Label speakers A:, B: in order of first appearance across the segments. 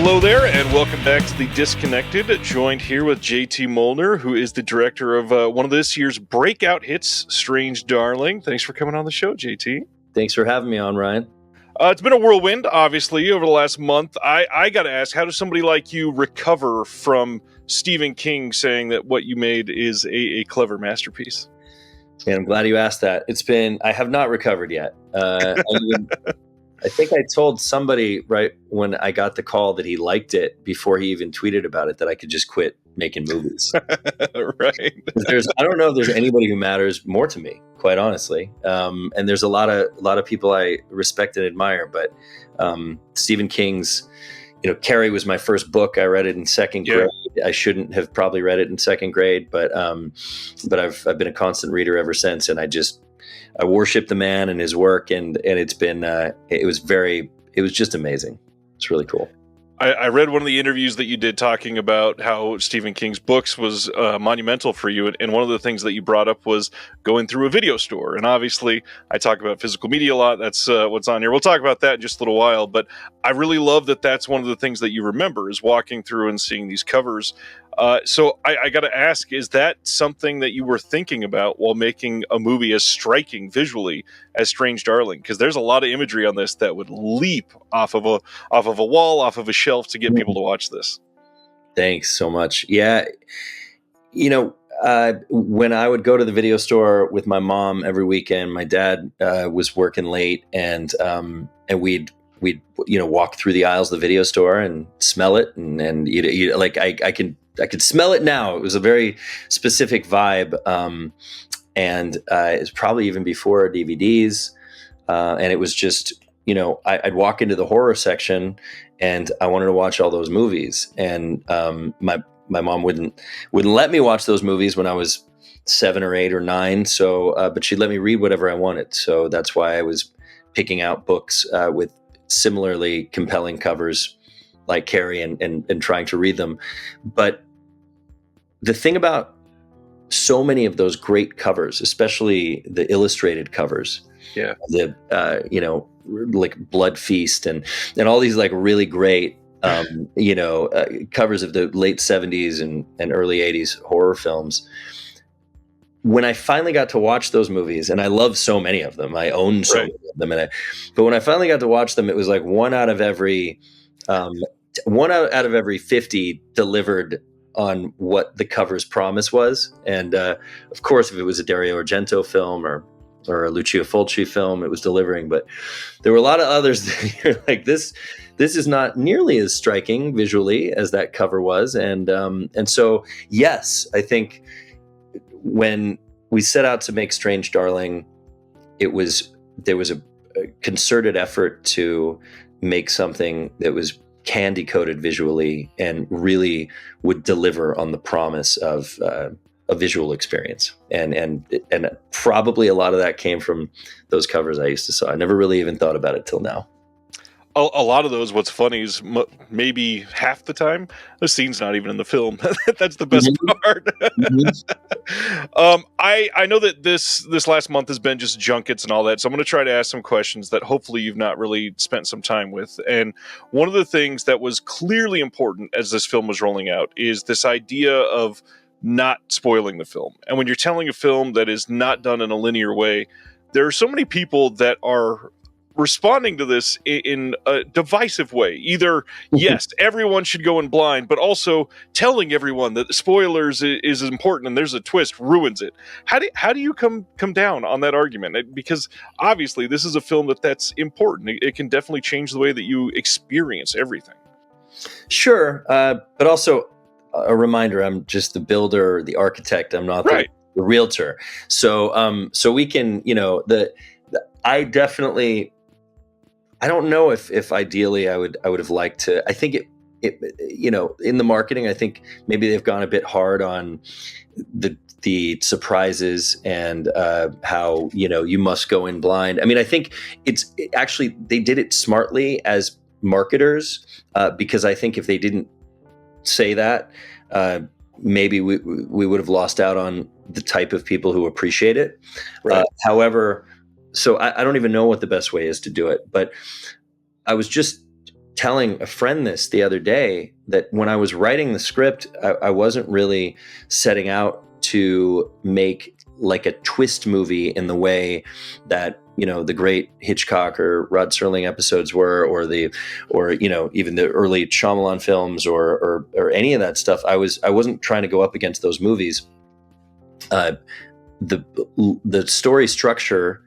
A: Hello there, and welcome back to The Disconnected, joined here with JT Mollner, who is the director of one of this year's breakout hits, Strange Darling. Thanks for coming on the show, JT.
B: Thanks for having me on, Ryan.
A: It's been a whirlwind, obviously, over the last month. I got to ask, how does somebody like you recover from Stephen King saying that what you made is a clever masterpiece?
B: And I'm glad you asked that. I have not recovered yet. I think I told somebody right when I got the call that he liked it before he even tweeted about it, that I could just quit making movies.
A: Right.
B: I don't know if there's anybody who matters more to me, quite honestly. And there's a lot of people I respect and admire, but Stephen King's, Carrie was my first book. I read it in second grade. I shouldn't have probably read it in second grade, but I've been a constant reader ever since, and I worship the man and his work, and it's been it was just amazing. It's really cool.
A: I read one of the interviews that you did talking about how Stephen King's books was monumental for you, and one of the things that you brought up was going through a video store. And obviously, I talk about physical media a lot. That's what's on here. We'll talk about that in just a little while. But I really love that that's one of the things that you remember, is walking through and seeing these covers. So I got to ask, is that something that you were thinking about while making a movie as striking visually as Strange Darling? Because there's a lot of imagery on this that would leap off of a wall, off of a shelf to get people to watch this.
B: Thanks so much. Yeah. When I would go to the video store with my mom every weekend, my dad was working late, and we'd walk through the aisles of the video store and smell it, and I could smell it now. It was a very specific vibe, and it's probably even before DVDs, and it was just I'd walk into the horror section, and I wanted to watch all those movies, and my mom wouldn't let me watch those movies when I was 7 or 8 or 9. So, but she'd let me read whatever I wanted. So that's why I was picking out books with similarly compelling covers, like Carrie, and trying to read them. But the thing about so many of those great covers, especially the illustrated covers, the like Blood Feast and all these like really great covers of the late 70s and early 80s horror films. When I finally got to watch those movies, and I love so many of them, I own so many of them, but when I finally got to watch them, it was like one out of every 50 delivered on what the cover's promise was. And of course, if it was a Dario Argento film or a Lucio Fulci film, it was delivering. But there were a lot of others that you're like, this is not nearly as striking visually as that cover was. And so, yes, I think when we set out to make Strange Darling, there was a concerted effort to make something that was candy coated visually and really would deliver on the promise of a visual experience. And probably a lot of that came from those covers I used to saw. I never really even thought about it till now.
A: A lot of those, what's funny is maybe half the time the scene's not even in the film. That's the best part. I know that this last month has been just junkets and all that, so I'm going to try to ask some questions that hopefully you've not really spent some time with. And one of the things that was clearly important as this film was rolling out is this idea of not spoiling the film. And when you're telling a film that is not done in a linear way, there are so many people that are responding to this in a divisive way. Either, yes, everyone should go in blind, but also telling everyone that the spoilers is important and there's a twist ruins it. How do you come down on that argument? Because obviously this is a film that's important. It can definitely change the way that you experience everything.
B: Sure, but also a reminder, I'm just the builder, the architect. I'm not the realtor. So we can, I don't know if ideally I would have liked to. I think it in the marketing, I think maybe they've gone a bit hard on the surprises and how you must go in blind. I mean, I think actually they did it smartly as marketers, because I think if they didn't say that, maybe we would have lost out on the type of people who appreciate it. However, so I don't even know what the best way is to do it, but I was just telling a friend this the other day, that when I was writing the script, I wasn't really setting out to make like a twist movie in the way that, you know, the great Hitchcock or Rod Serling episodes were, or you know, even the early Shyamalan films, or any of that stuff. I wasn't trying to go up against those movies. The story structure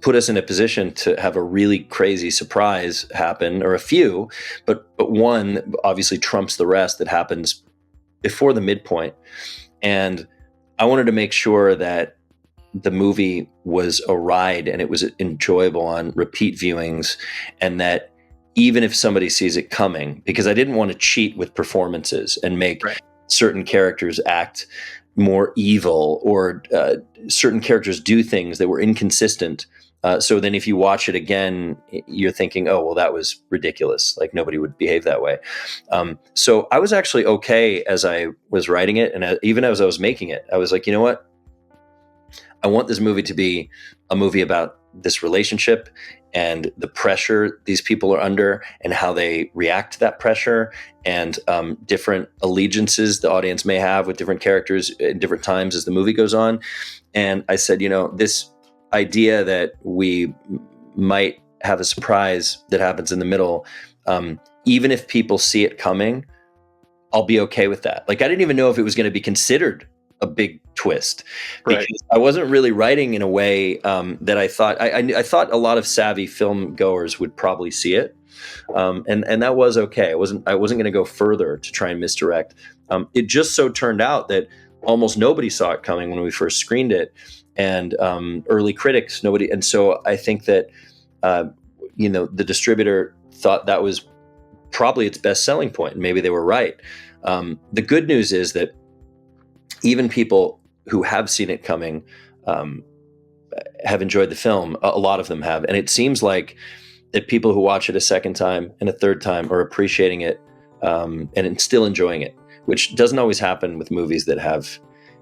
B: put us in a position to have a really crazy surprise happen, or a few, but one obviously trumps the rest that happens before the midpoint. And I wanted to make sure that the movie was a ride and it was enjoyable on repeat viewings, and that even if somebody sees it coming, because I didn't want to cheat with performances and make certain characters act more evil, or certain characters do things that were inconsistent. So then if you watch it again, you're thinking, oh, well, that was ridiculous. Like, nobody would behave that way. So I was actually okay as I was writing it. And even as I was making it, I was like, you know what? I want this movie to be a movie about this relationship and the pressure these people are under, and how they react to that pressure, and different allegiances the audience may have with different characters at different times as the movie goes on. And I said, you know, this idea that we might have a surprise that happens in the middle, even if people see it coming, I'll be okay with that. Like, I didn't even know if it was going to be considered a big twist, because I wasn't really writing in a way that I thought. I thought a lot of savvy film goers would probably see it, and that was okay. I wasn't going to go further to try and misdirect. It just so turned out that almost nobody saw it coming when we first screened it, and early critics, nobody. And so I think that you know, the distributor thought that was probably its best selling point, and maybe they were right. The good news is that even people who have seen it coming have enjoyed the film. A lot of them have. And it seems like that people who watch it a second time and a third time are appreciating it, and still enjoying it, which doesn't always happen with movies that have,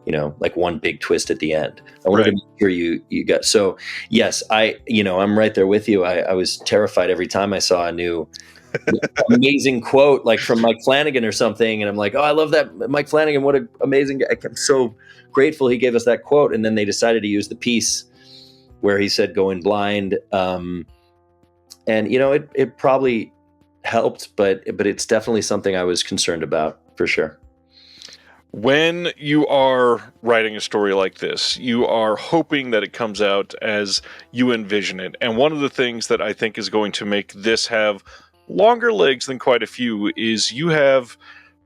B: you know, like one big twist at the end. I wanted to make sure you got, so yes, I'm right there with you. I was terrified every time I saw a new amazing quote, like from Mike Flanagan or something, and I'm like, oh, I love that Mike Flanagan, what an amazing guy. I'm so grateful he gave us that quote. And then they decided to use the piece where he said going blind, and you know, it probably helped, but it's definitely something I was concerned about, for sure.
A: When you are writing a story like this, you are hoping that it comes out as you envision it. And one of the things that I think is going to make this have longer legs than quite a few is you have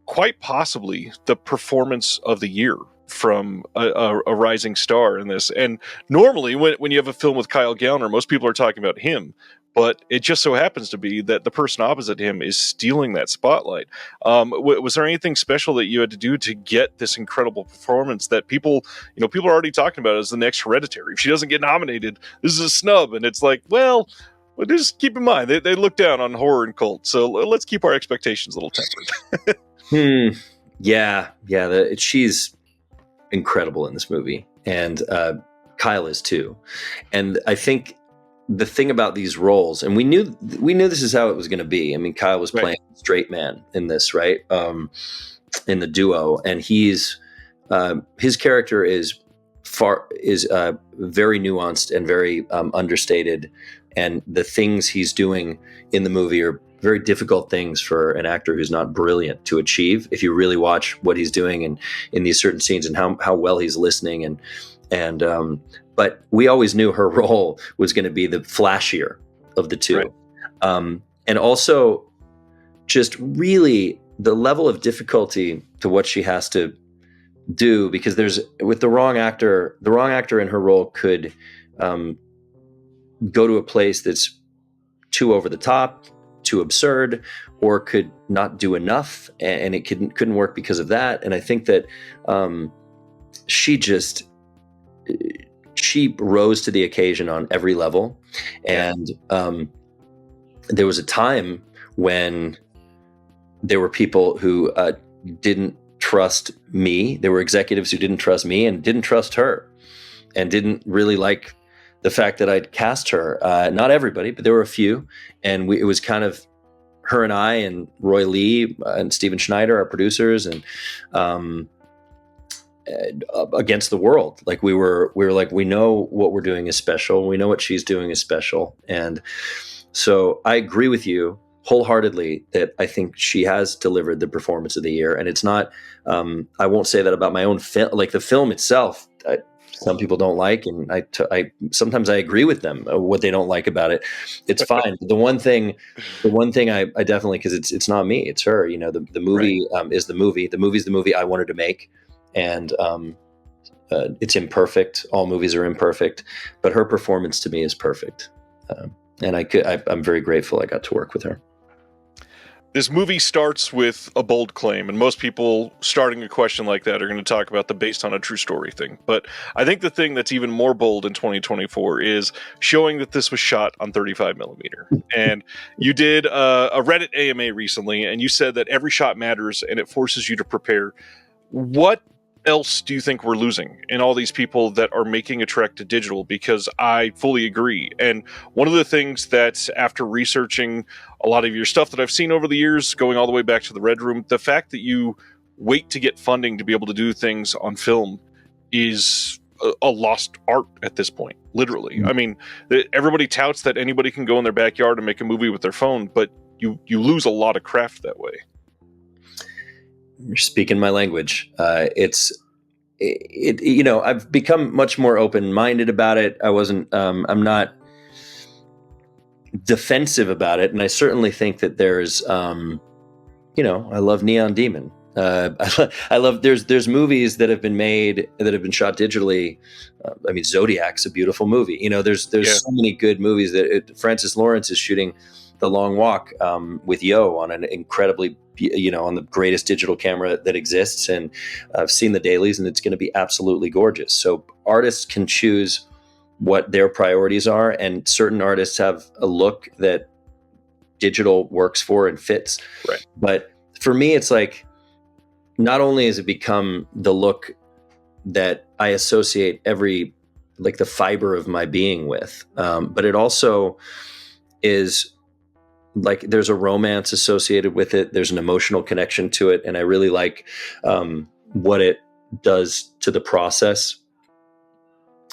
A: quite possibly the performance of the year from a rising star in this. And normally when you have a film with Kyle Gallner, most people are talking about him, but it just so happens to be that the person opposite him is stealing that spotlight. Was there anything special that you had to do to get this incredible performance that people are already talking about as the next Hereditary? If she doesn't get nominated, this is a snub. And it's like, well, just keep in mind, they look down on horror and cult, so let's keep our expectations a little tempered.
B: Yeah. She's incredible in this movie, and Kyle is too. And I think the thing about these roles, and we knew this is how it was going to be. I mean, Kyle was playing straight man in this, right? In the duo, and his character is very nuanced and very understated. And the things he's doing in the movie are very difficult things for an actor who's not brilliant to achieve. If you really watch what he's doing in these certain scenes, and how well he's listening, but we always knew her role was going to be the flashier of the two. Right. And also just really the level of difficulty to what she has to do, because with the wrong actor in her role could go to a place that's too over the top, too absurd, or could not do enough, and it couldn't work because of that. And I think that she rose to the occasion on every level. And there was a time when there were people who didn't trust me. There were executives who didn't trust me and didn't trust her, and didn't really like the fact that I'd cast her. Not everybody, but there were a few. And it was kind of her and I and Roy Lee and Steven Schneider, our producers, and against the world. Like we were like, we know what we're doing is special. We know what she's doing is special. And so I agree with you wholeheartedly that I think she has delivered the performance of the year. And it's not, I won't say that about my own film, like the film itself. Some people don't like, and I sometimes I agree with them what they don't like about it. It's fine. The one thing I definitely, because it's not me, it's her. You know, the movie is the movie. The movie's the movie I wanted to make, and it's imperfect. All movies are imperfect, but her performance to me is perfect, and I'm very grateful I got to work with her.
A: This movie starts with a bold claim, and most people starting a question like that are going to talk about the based on a true story thing. But I think the thing that's even more bold in 2024 is showing that this was shot on 35 millimeter. And you did a Reddit AMA recently, and you said that every shot matters and it forces you to prepare. What else do you think we're losing in all these people that are making a trek to digital? Because I fully agree. And one of the things that after researching a lot of your stuff that I've seen over the years, going all the way back to the Red Room, the fact that you wait to get funding to be able to do things on film is a lost art at this point, literally. Mm-hmm. I mean, everybody touts that anybody can go in their backyard and make a movie with their phone, but you lose a lot of craft that way.
B: You're speaking my language. You know, I've become much more open-minded about it. I'm not defensive about it. And I certainly think that there's, you know, I love Neon Demon. I love, there's movies that have been made that have been shot digitally. I mean, Zodiac's a beautiful movie. You know, there's so many good movies that Francis Lawrence is shooting The Long Walk with Yo on an incredibly, you know, on the greatest digital camera that exists. And I've seen the dailies, and it's going to be absolutely gorgeous. So artists can choose what their priorities are, and certain artists have a look that digital works for and fits.
A: Right.
B: But for me, it's like, not only has it become the look that I associate like the fiber of my being with, but it also is like, there's a romance associated with it. There's an emotional connection to it. And I really like what it does to the process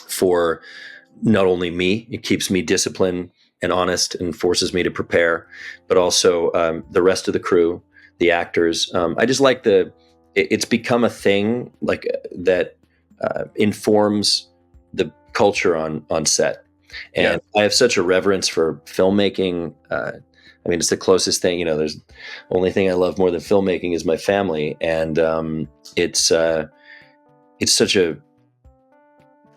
B: for not only me. It keeps me disciplined and honest and forces me to prepare, but also the rest of the crew, the actors. I just like it's become a thing like that informs the culture on set. And I have such a reverence for filmmaking. I mean, it's the closest thing, you know, there's only thing I love more than filmmaking is my family. And it's such a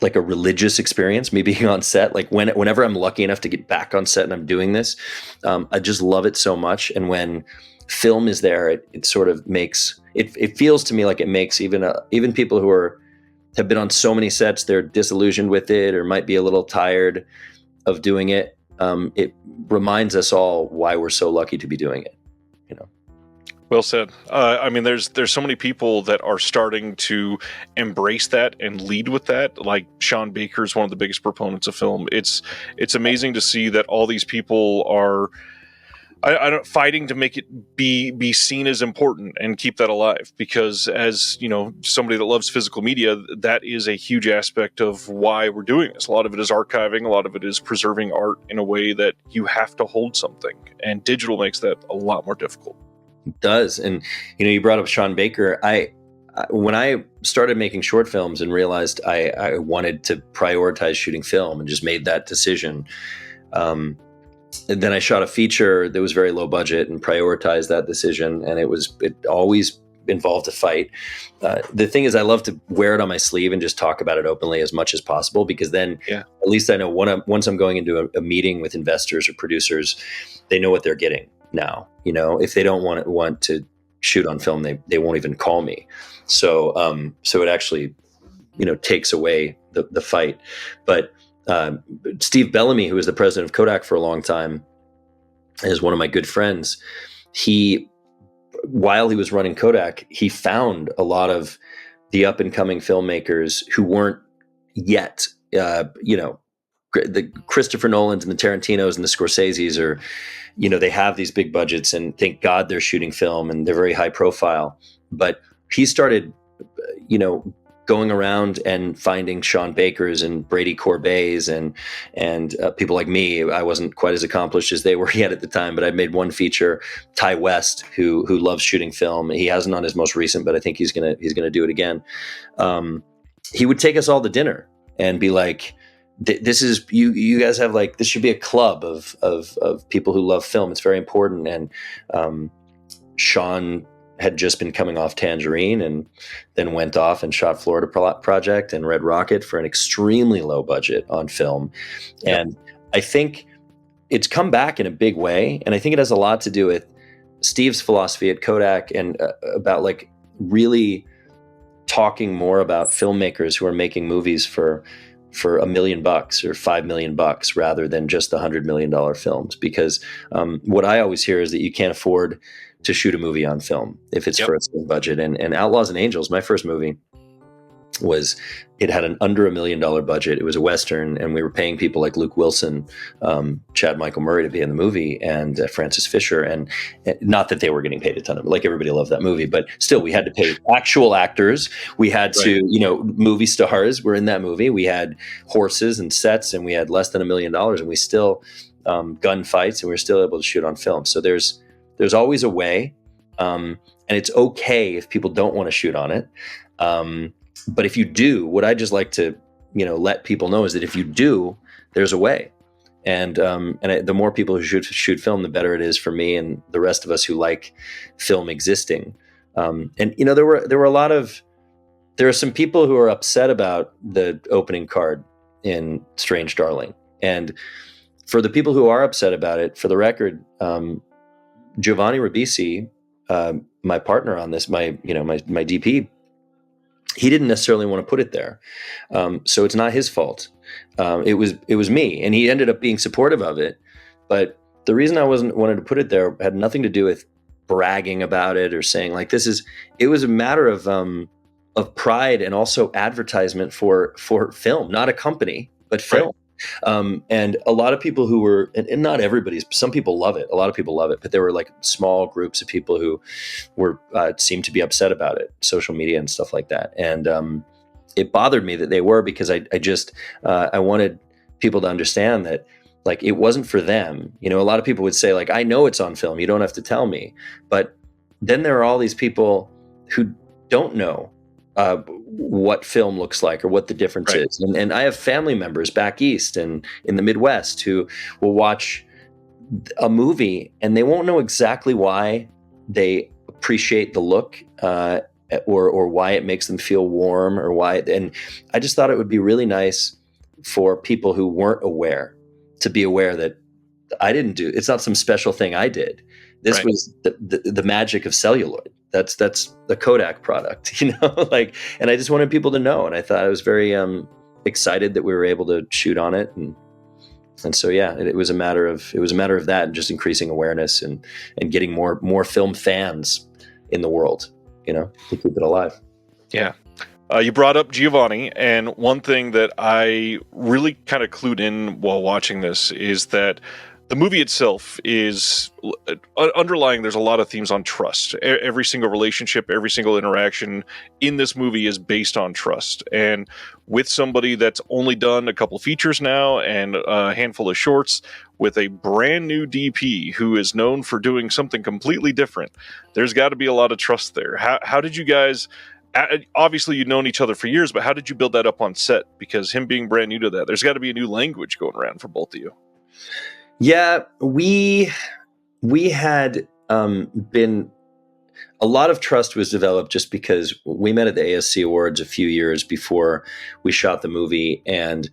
B: religious experience, me being on set. Like whenever I'm lucky enough to get back on set and I'm doing this, I just love it so much. And when film is there, it sort of makes, it feels to me like it makes even people who have been on so many sets, they're disillusioned with it or might be a little tired of doing it. It reminds us all why we're so lucky to be doing it, you know.
A: Well said. I mean, there's so many people that are starting to embrace that and lead with that. Like Sean Baker is one of the biggest proponents of film. It's amazing to see that all these people are fighting to make it be seen as important and keep that alive. Because as you know, somebody that loves physical media, that is a huge aspect of why we're doing this. A lot of it is archiving. A lot of it is preserving art in a way that you have to hold something, and digital makes that a lot more difficult.
B: It does. And you know, you brought up Sean Baker. When I started making short films and realized I wanted to prioritize shooting film and just made that decision, and then I shot a feature that was very low budget and prioritized that decision. And it always involved a fight. The thing is, I love to wear it on my sleeve and just talk about it openly as much as possible, because then at least I know once I'm going into a meeting with investors or producers, they know what they're getting now. You know, if they don't want to shoot on film, they won't even call me. So it actually, you know, takes away the fight. But Steve Bellamy, who was the president of Kodak for a long time, is one of my good friends. While he was running Kodak, he found a lot of the up and coming filmmakers who weren't yet, you know, the Christopher Nolans and the Tarantinos and the Scorseses are, they have these big budgets, and thank God they're shooting film and they're very high profile. But he started, going around and finding Sean Bakers and Brady Corbett's and people like me. I wasn't quite as accomplished as they were yet at the time, but I made one feature. Ty West, who loves shooting film, he hasn't on his most recent, but I think he's gonna do it again. He would take us all to dinner and be like, "This is you guys have like, this should be a club of people who love film. It's very important." And Sean had just been coming off Tangerine and then went off and shot Florida Project and Red Rocket for an extremely low budget on film. Yep. And I think it's come back in a big way. And I think it has a lot to do with Steve's philosophy at Kodak and about like really talking more about filmmakers who are making movies for $1 million or $5 million rather than just the $100 million films. Because what I always hear is that you can't afford to shoot a movie on film if it's for a certain budget. And Outlaws and Angels, my first movie, it had an under $1 million budget. It was a Western, and we were paying people like Luke Wilson, Chad Michael Murray to be in the movie, and Francis Fisher. And not that they were getting paid a ton of, like, everybody loved that movie, but still we had to pay actual actors. We had to, movie stars were in that movie. We had horses and sets, and we had less than $1 million, and we still gunfights, and we were still able to shoot on film. So there's always a way, and it's okay if people don't want to shoot on it. But if you do, what I just like to, let people know is that if you do, there's a way. And the more people who shoot film, the better it is for me and the rest of us who like film existing. There are some people who are upset about the opening card in Strange Darling. And for the people who are upset about it, for the record, Giovanni Ribisi, my partner on this, my DP, he didn't necessarily want to put it there. So it's not his fault. It was me, and he ended up being supportive of it. But the reason I wanted to put it there had nothing to do with bragging about it or saying like it was a matter of pride and also advertisement for film, not a company, but film. Right. And a lot of people who were, and not everybody's, some people love it. A lot of people love it, but there were like small groups of people who were, seemed to be upset about it, social media and stuff like that. And, it bothered me that they were, because I wanted people to understand that like, it wasn't for them. A lot of people would say like, I know it's on film, you don't have to tell me. But then there are all these people who don't know what film looks like or what the difference is. And I have family members back east and in the Midwest who will watch a movie and they won't know exactly why they appreciate the look or why it makes them feel warm or why. And I just thought it would be really nice for people who weren't aware to be aware that I didn't do, it's not some special thing I did. This was the magic of celluloid. That's the Kodak product, like, and I just wanted people to know. And I thought I was very excited that we were able to shoot on it. And so, yeah, it was a matter of that and just increasing awareness and getting more film fans in the world, to keep it alive. Yeah.
A: You brought up Giovanni, and one thing that I really kind of clued in while watching this is that the movie itself is underlying. There's a lot of themes on trust. Every single relationship, every single interaction in this movie is based on trust. And with somebody that's only done a couple features now and a handful of shorts, with a brand new DP who is known for doing something completely different, there's got to be a lot of trust there. How did you guys? Obviously, you'd known each other for years, but how did you build that up on set? Because him being brand new to that, there's got to be a new language going around for both of you.
B: Yeah, we had been, a lot of trust was developed just because we met at the ASC Awards a few years before we shot the movie, and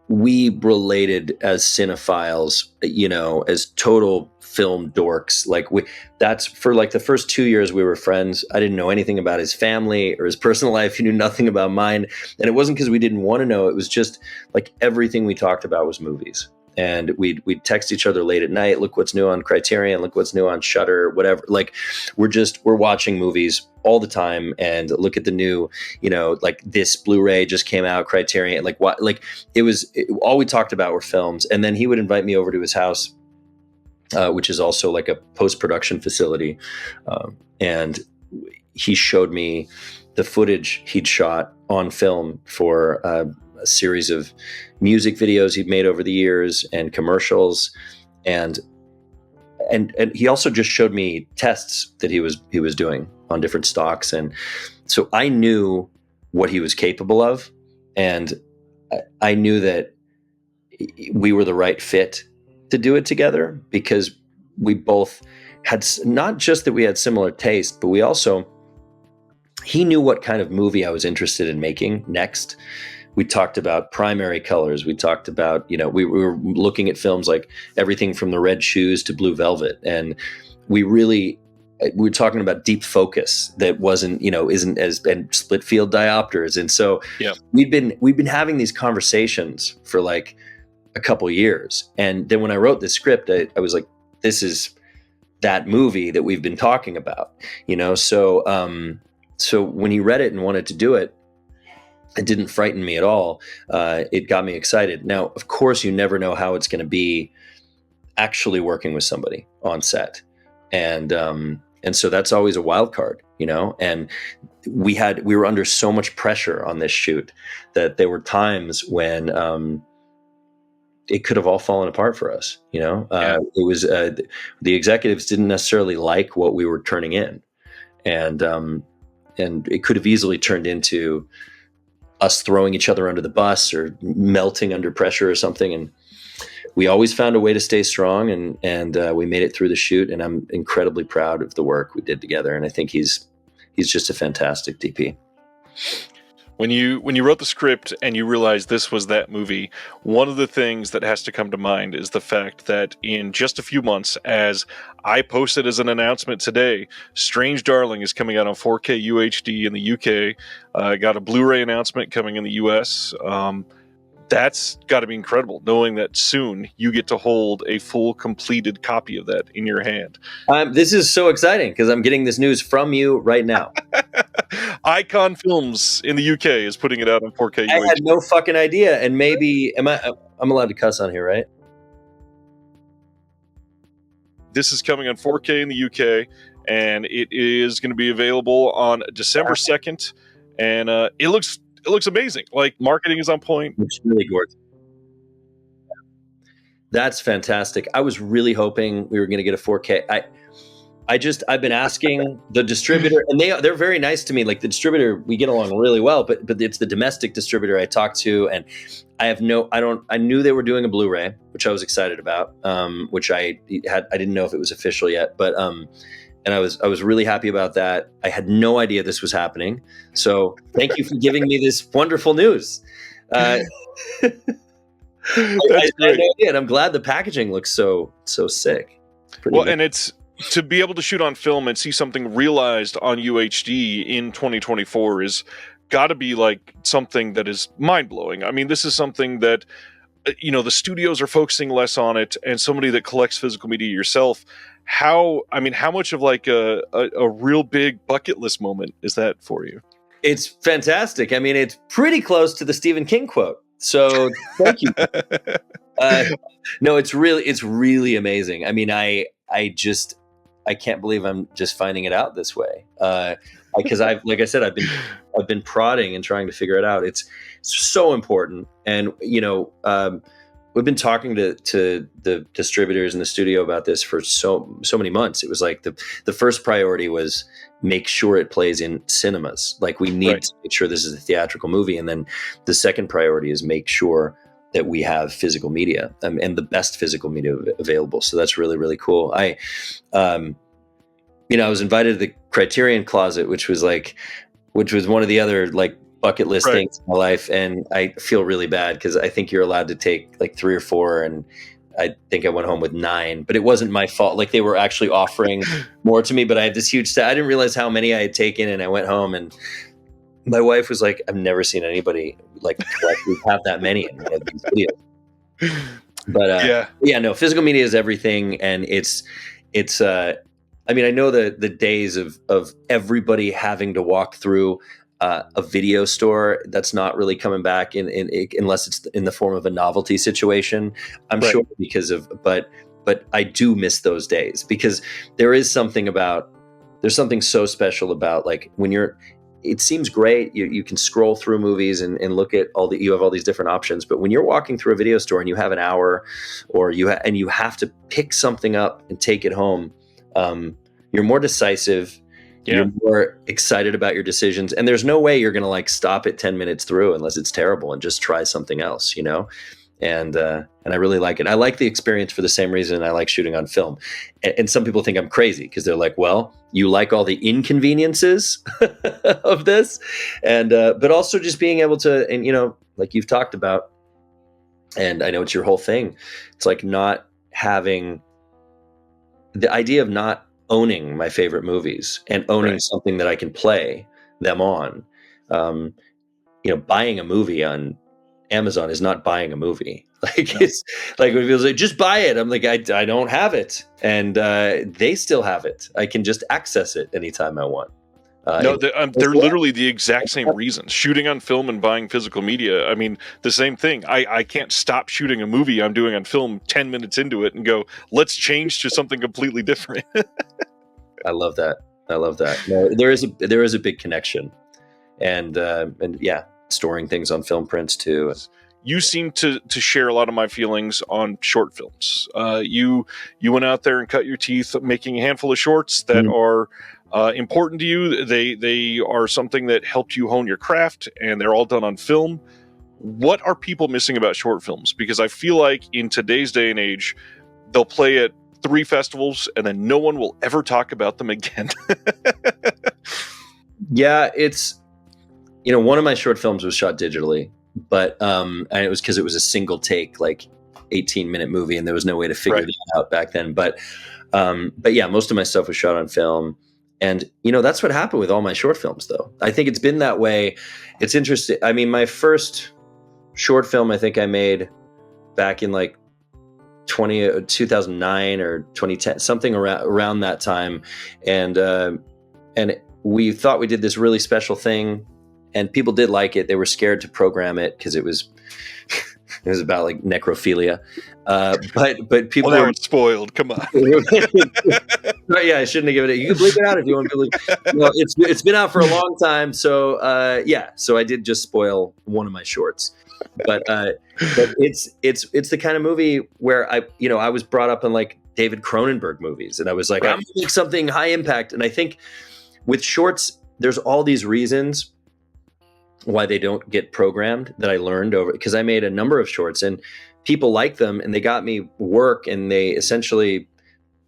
B: we related as cinephiles, as total film dorks. Like that's for like the first 2 years we were friends. I didn't know anything about his family or his personal life. He knew nothing about mine. And it wasn't because we didn't want to know. It was just like everything we talked about was movies. and we'd text each other late at night. Look what's new on Criterion. Look what's new on Shudder. Whatever. Like we're watching movies all the time, and look at the new, like this Blu-ray just came out, Criterion. Like what? Like all we talked about were films. And then he would invite me over to his house, which is also like a post-production facility, and he showed me the footage he'd shot on film for a series of music videos he'd made over the years and commercials, and he also just showed me tests that he was doing on different stocks, and so I knew what he was capable of, and I knew that we were the right fit to do it together, because we both had, not just that we had similar taste, but he knew what kind of movie I was interested in making next. We talked about primary colors. We talked about, we were looking at films like everything from The Red Shoes to Blue Velvet. And we were talking about deep focus that isn't as, and split field diopters. And so we've been having these conversations for like a couple years. And then when I wrote the script, I was like, this is that movie that we've been talking about, so when he read it and wanted to do it, it didn't frighten me at all. It got me excited. Now, of course, you never know how it's going to be actually working with somebody on set. And so that's always a wild card, and we were under so much pressure on this shoot that there were times when, it could have all fallen apart for us. It was, the executives didn't necessarily like what we were turning in, and it could have easily turned into us throwing each other under the bus or melting under pressure or something. And we always found a way to stay strong, and we made it through the shoot. And I'm incredibly proud of the work we did together. And I think he's just a fantastic DP.
A: When you wrote the script and you realized this was that movie, one of the things that has to come to mind is the fact that in just a few months, as I posted as an announcement today, Strange Darling is coming out on 4K UHD in the UK. Got a Blu-ray announcement coming in the US. That's got to be incredible, knowing that soon you get to hold a full, completed copy of that in your hand.
B: This is so exciting because I'm getting this news from you right now.
A: Icon Films in the UK is putting it out on 4K.
B: I had no fucking idea, and maybe I'm allowed to cuss on here, right?
A: This is coming on 4K in the UK, and it is going to be available on December 2nd, and it looks amazing. Like, marketing is on point.
B: It's really gorgeous. That's fantastic. I was really hoping we were going to get a 4K. I've been asking the distributor, and they're very nice to me. Like, the distributor, we get along really well, but it's the domestic distributor I talked to, and I knew they were doing a Blu-ray, which I was excited about, which I didn't know if it was official yet, but and I was really happy about that. I had no idea this was happening. So thank you for giving me this wonderful news.
A: That's
B: I
A: great.
B: had no idea, and I'm glad the packaging looks so sick.
A: Well, and it's to be able to shoot on film and see something realized on UHD in 2024 is got to be like something that is mind-blowing. I mean, this is something that the studios are focusing less on it, and somebody that collects physical media yourself, how much of like a real big bucket list moment is that for you?
B: It's fantastic. I mean, it's pretty close to the Stephen King quote. So thank you. No, it's really amazing. I mean, I can't believe I'm just finding it out this way. Because I've been prodding and trying to figure it out. It's so important. And, we've been talking to the distributors in the studio about this for so many months. It was like the first priority was make sure it plays in cinemas. Like, we need to make sure this is a theatrical movie. And then the second priority is make sure that we have physical media and the best physical media available. So that's really, really cool. I was invited to the Criterion Closet, which was one of the other like bucket list things in my life. And I feel really bad because I think you're allowed to take like 3 or 4, and I think I went home with 9, but it wasn't my fault. Like, they were actually offering more to me, but I had this huge I didn't realize how many I had taken, and I went home, and my wife was like, I've never seen anybody like have that many in one of these videos. But
A: Yeah.
B: yeah, no, physical media is everything, and it's I mean, I know the days of everybody having to walk through a video store. That's not really coming back unless it's in the form of a novelty situation. I'm
A: Right.
B: sure because of, but I do miss those days, because there is something about, there's something so special about, like, when you're, it seems great. You can scroll through movies and look at you have all these different options. But when you're walking through a video store and you have an hour, or you have to pick something up and take it home, you're more decisive.
A: Yeah.
B: You're more excited about your decisions. And there's no way you're going to like stop it 10 minutes through unless it's terrible and just try something else, you know? And I really like it. I like the experience for the same reason I like shooting on film. And some people think I'm crazy because they're like, well, you like all the inconveniences of this, and but also just being able to, and you know, like you've talked about, and I know it's your whole thing. It's like not having the idea of not owning my favorite movies and owning
A: Right.
B: something that I can play them on. You know, buying a movie on Amazon is not buying a movie. Like,
A: No.
B: it's like when people say, just buy it. I'm like, I don't have it. And they still have it. I can just access it anytime I want.
A: No, they're literally the exact same reasons. Shooting on film and buying physical media. I mean, the same thing. I can't stop shooting a movie I'm doing on film 10 minutes into it and go, let's change to something completely different.
B: I love that. I love that. No, there is a big connection. And yeah, storing things on film prints too.
A: You seem to share a lot of my feelings on short films. You went out there and cut your teeth making a handful of shorts that are important to you. They are something that helped you hone your craft, and they're all done on film. What are people missing about short films? Because I feel like in today's day and age, they'll play at 3 festivals and then no one will ever talk about them again.
B: Yeah, it's, you know, one of my short films was shot digitally, but and it was because it was a single take, like 18-minute movie, and there was no way to figure that out back then. But yeah, most of my stuff was shot on film. And, you know, that's what happened with all my short films, though. I think it's been that way. It's interesting. I mean, my first short film, I think I made back in like 2009 or 2010, something around that time. And we thought we did this really special thing, and people did like it. They were scared to program it because it was it was about like necrophilia. But people
A: well, now it's spoiled. Come on.
B: Yeah, I shouldn't have given it. You can bleep it out if you want to bleep. Well, it's been out for a long time, so yeah. So I did just spoil one of my shorts, but it's the kind of movie where I was brought up in like David Cronenberg movies, and I was like, I'm gonna make something high impact. And I think with shorts, there's all these reasons why they don't get programmed that I learned over, because I made a number of shorts and people liked them and they got me work, and they essentially,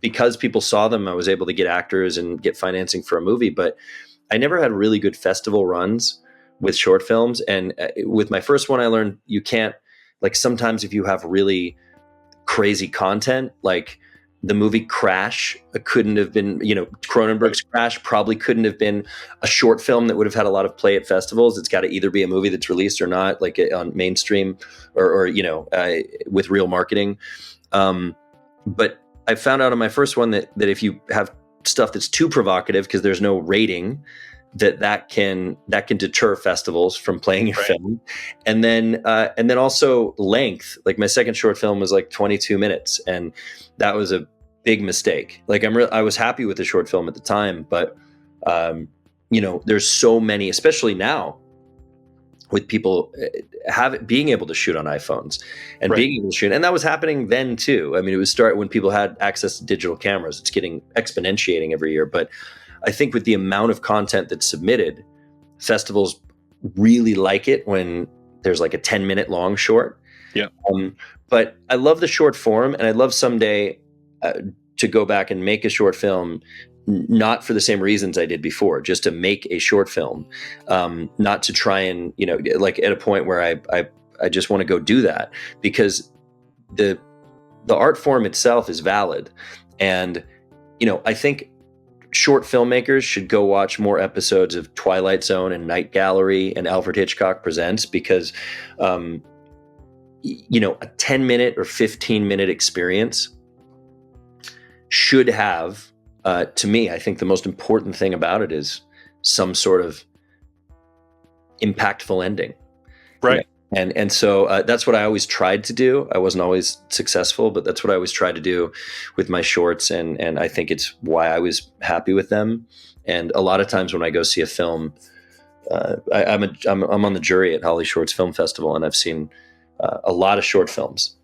B: because people saw them, I was able to get actors and get financing for a movie. But I never had really good festival runs with short films. And with my first one, I learned you can't, like, sometimes if you have really crazy content, like the movie Crash couldn't have been, you know, Cronenberg's Crash probably couldn't have been a short film that would have had a lot of play at festivals. It's got to either be a movie that's released or not, like on mainstream or you know, with real marketing. But I found out on my first one that if you have stuff that's too provocative because there's no rating, that can deter festivals from playing your film. And then also length. Like my second short film was like 22 minutes, and that was a big mistake. Like I was happy with the short film at the time, but you know, there's so many, especially now, with people being able to shoot on iPhones and being able to shoot. And that was happening then too. I mean, it was when people had access to digital cameras. It's getting exponentiating every year. But I think with the amount of content that's submitted, festivals really like it when there's like a 10-minute long short.
A: Yeah.
B: But I love the short form, and I'd love someday to go back and make a short film, not for the same reasons I did before, just to make a short film, not to try and, you know, like at a point where I just want to go do that, because the art form itself is valid. And, you know, I think short filmmakers should go watch more episodes of Twilight Zone and Night Gallery and Alfred Hitchcock Presents, because a 10-minute or 15-minute experience should have, to me, I think the most important thing about it is some sort of impactful ending.
A: Right.
B: And so that's what I always tried to do. I wasn't always successful, but that's what I always tried to do with my shorts. And I think it's why I was happy with them. And a lot of times when I go see a film, I'm on the jury at Holly Shorts Film Festival, and I've seen a lot of short films,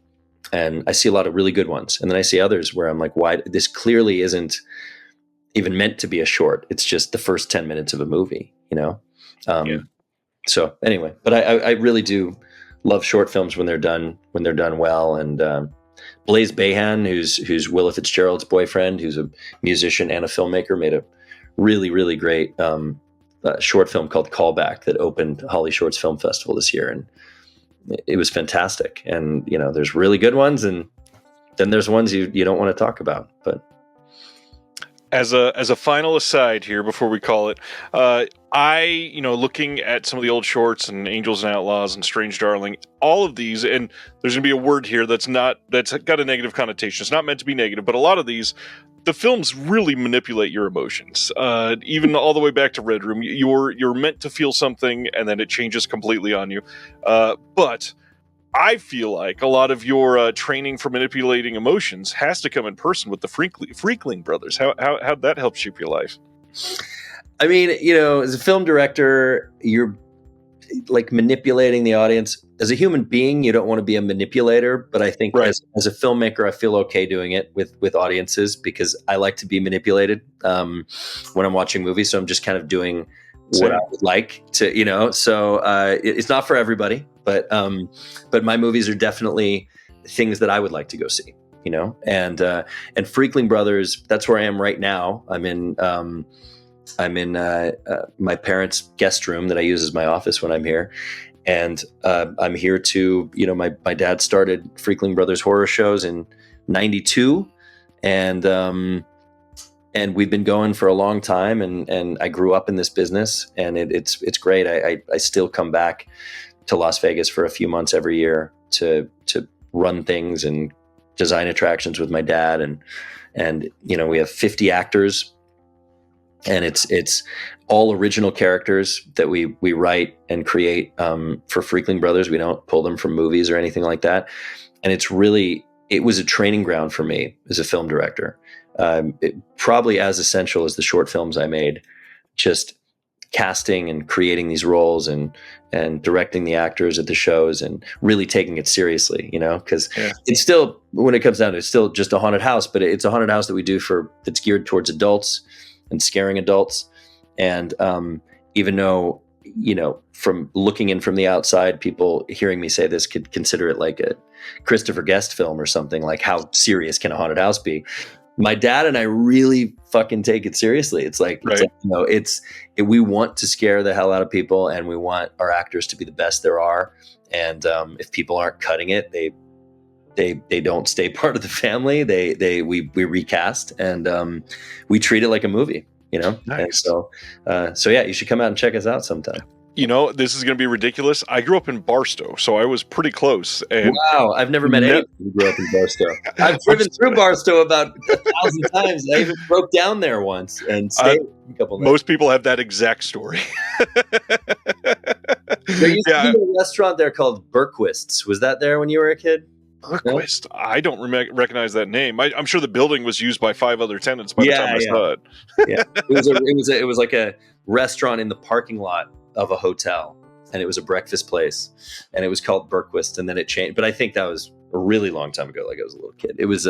B: and I see a lot of really good ones. And then I see others where I'm like, why? This clearly isn't even meant to be a short. It's just the first 10 minutes of a movie, Yeah. So anyway, but I really do love short films when they're done well. And Blaise Behan, who's Willa Fitzgerald's boyfriend, who's a musician and a filmmaker, made a really, really great short film called Callback that opened Holly Shorts Film Festival this year, and it was fantastic. And there's really good ones, and then there's ones you don't want to talk about. But
A: as a final aside here before we call it, I looking at some of the old shorts and Angels and Outlaws and Strange Darling, all of these, and there's gonna be a word here that's got a negative connotation. It's not meant to be negative, but a lot of these, the films really manipulate your emotions. Even all the way back to Red Room, you're meant to feel something, and then it changes completely on you. But I feel like a lot of your training for manipulating emotions has to come in person with the Freakling brothers. How'd that help shape your life?
B: I mean, as a film director, you're like manipulating the audience. As a human being, you don't want to be a manipulator, but I think
A: Right.
B: as a filmmaker, I feel okay doing it with audiences, because I like to be manipulated when I'm watching movies. So I'm just kind of doing what I would like to, so it's not for everybody, but my movies are definitely things that I would like to go see, and Freakling Brothers, that's where I am right now. I'm in my parents' guest room that I use as my office when I'm here. And I'm here to, my dad started Freakling Brothers horror shows in '92. And we've been going for a long time, and I grew up in this business, and it's great. I still come back to Las Vegas for a few months every year to run things and design attractions with my dad. And we have 50 actors, and it's all original characters that we write and create for Freakling Brothers. We don't pull them from movies or anything like that. And it was a training ground for me as a film director. Probably as essential as the short films I made, just casting and creating these roles and directing the actors at the shows and really taking it seriously, because it's still, when it comes down to it, it's still just a haunted house, but it's a haunted house that we do that's geared towards adults and scaring adults. And even though, from looking in from the outside, people hearing me say this could consider it like a Christopher Guest film or something, like how serious can a haunted house be? My dad and I really fucking take it seriously. It's like,
A: Right.
B: We want to scare the hell out of people, and we want our actors to be the best there are. And if people aren't cutting it, they don't stay part of the family. We recast, and we treat it like a movie,
A: Nice.
B: And so yeah, you should come out and check us out sometime.
A: This is going to be ridiculous. I grew up in Barstow, so I was pretty close. And
B: wow, I've never met anyone who grew up in Barstow. I've driven through Barstow about 1,000 times. I even broke down there once and stayed a couple nights.
A: Most people have that exact story.
B: There used to be a restaurant there called Berquist's. Was that there when you were a kid?
A: Berquist? No? I don't recognize that name. I'm sure the building was used by 5 other tenants by the time I saw it.
B: Yeah, it was like a restaurant in the parking lot of a hotel, and it was a breakfast place, and it was called Berquist, and then it changed. But I think that was a really long time ago, like I was a little kid. It was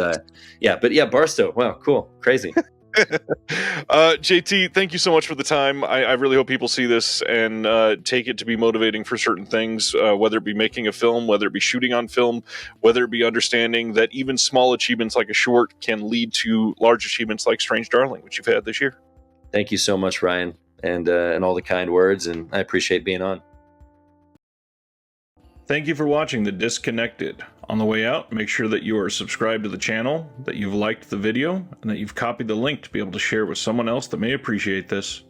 B: Barstow. Wow, cool, crazy.
A: JT, thank you so much for the time. I really hope people see this and take it to be motivating for certain things, whether it be making a film, whether it be shooting on film, whether it be understanding that even small achievements like a short can lead to large achievements like Strange Darling, which you've had this year.
B: Thank you so much, Ryan, and all the kind words, and I appreciate being on.
A: Thank you for watching The Disconnected. On the way out, make sure that you are subscribed to the channel, that you've liked the video, and that you've copied the link to be able to share with someone else that may appreciate this.